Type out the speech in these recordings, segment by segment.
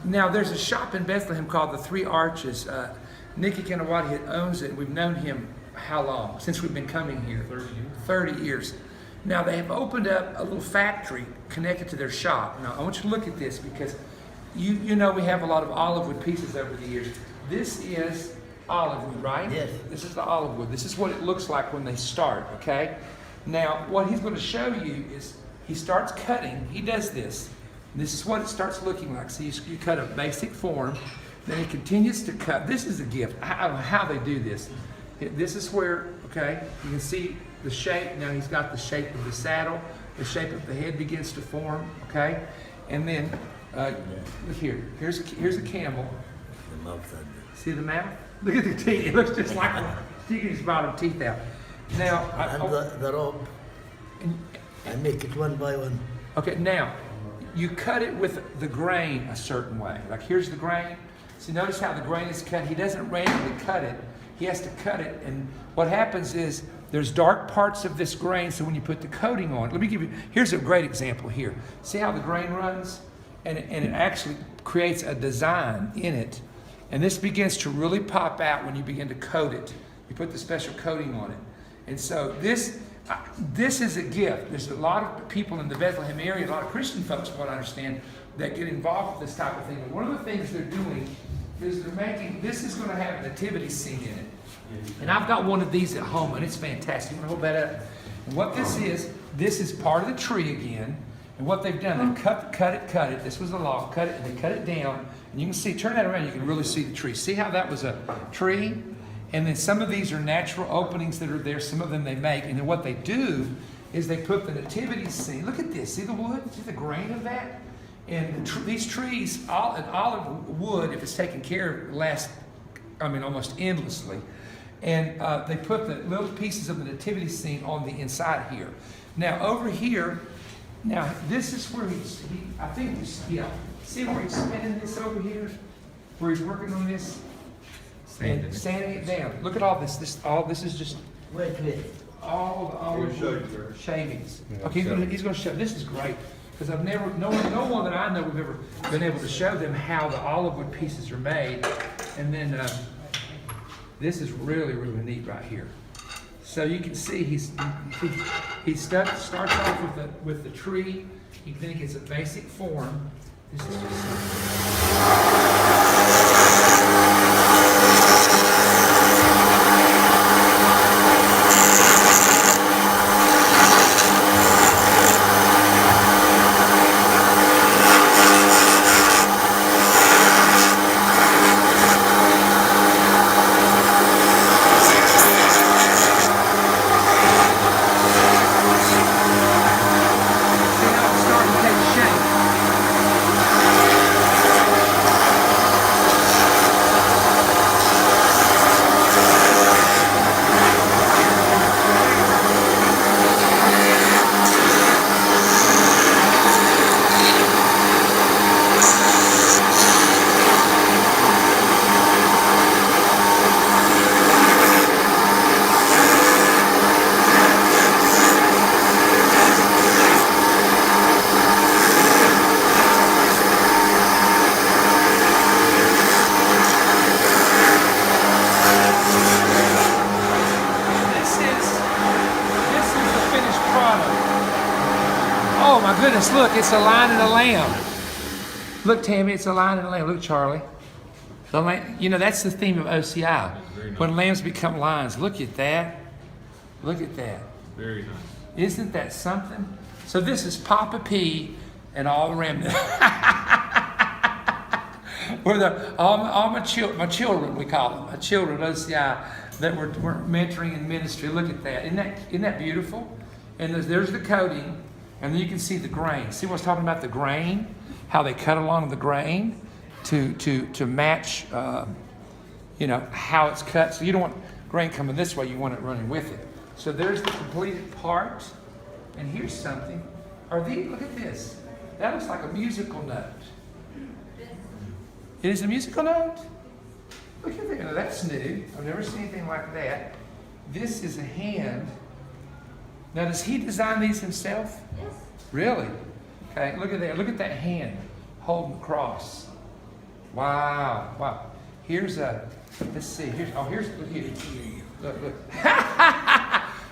Now, there's a shop in Bethlehem called the Three Arches. Maher Canawati owns it. We've known him how long? Since we've been coming here. 30 years. 30 years. Now, they have opened up a little factory connected to their shop. Now, I want you to look at this because you know we have a lot of olive wood pieces over the years. This is olive wood, right? Yes. This is the olive wood. This is what it looks like when they start, okay? Now, what he's going to show you is he starts cutting. He does this. This is what it starts looking like. So you cut a basic form, then he continues to cut. This is a gift. I don't know how they do this. This is where, okay, you can see the shape. Now he's got the shape of the saddle. The shape of the head begins to form, okay? And then, look here. Here's a camel. The mouth under. See the mouth? Look at the teeth. It looks just like taking his bottom teeth out. Now, And the rope. I make it one by one. okay, now, you cut it with the grain a certain way. Like here's the grain. See, notice how the grain is cut. He doesn't randomly cut it. He has to cut it. And what happens is there's dark parts of this grain. So when you put the coating on, let me give you, here's a great example here. See how the grain runs? And it actually creates a design in it. And this begins to really pop out when you begin to coat it. You put the special coating on it. And so this is a gift. There's a lot of people in the Bethlehem area, a lot of Christian folks, from what I understand, that get involved with this type of thing. And one of the things they're doing is they're making, this is going to have a nativity scene in it. And I've got one of these at home, and it's fantastic. You want to hold that up? And what this is part of the tree again. And what they've done, they've cut it. This was the log, cut it, and they cut it down. And you can see, turn that around, you can really see the tree. See how that was a tree? And then some of these are natural openings that are there. Some of them they make. And then what they do is they put the nativity scene. Look at this. See the wood? See the grain of that? And these trees, an olive wood, if it's taken care of, lasts, almost endlessly. And they put the little pieces of the nativity scene on the inside here. Now over here, now this is where I think see where he's spinning this over here? Where he's working on this? And sanding it down. Look at all this. All this is just Wait. all the olive wood shavings. Okay, he's going to show. This is great because I've never, no one that I know we've ever been able to show them how the olive wood pieces are made. And then this is really, really neat right here. So you can see he starts off with the tree. You think it's a basic form. This is just oh my goodness, look, it's a lion and a lamb. Look, Tammy, it's a lion and a lamb. Look, Charlie. The lamb, that's the theme of OCI. When lambs become lions. Look at that. Look at that. Very nice. Isn't that something? So this is Papa P and all the remnant. All my children, we call them. My children, OCI, that we're mentoring in ministry. Look at that. Isn't that beautiful? And there's the coating. And then you can see the grain. See what I was talking about, the grain? How they cut along the grain to match, how it's cut. So you don't want grain coming this way, you want it running with it. So there's the completed part. And here's something. Look at this. That looks like a musical note. It is a musical note? Look at that. Now, that's new. I've never seen anything like that. This is a hand. Now, does he design these himself? Yes. Really? Okay, look at that. Look at that hand holding the cross. Wow, wow. Here's a, let's see, here's, look here. Look.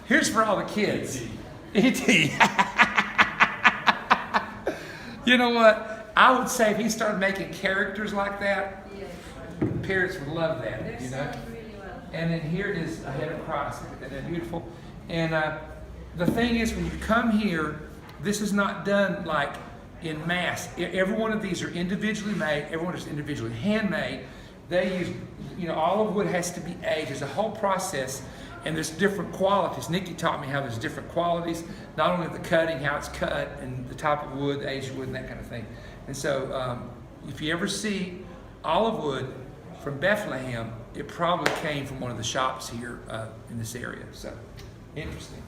Here's for all the kids. E.T. You know what? I would say if he started making characters like that, parents would love that, you know? And then here it is ahead of Christ. Isn't that beautiful? And the thing is, when you come here, this is not done like in mass. Every one of these are individually made. Every one is individually handmade. They use, you know, olive wood has to be aged. There's a whole process, and there's different qualities. Nikki taught me how there's different qualities, not only the cutting, how it's cut, and the type of wood, the aged wood, and that kind of thing. And so, if you ever see olive wood from Bethlehem, it probably came from one of the shops here in this area. So, interesting.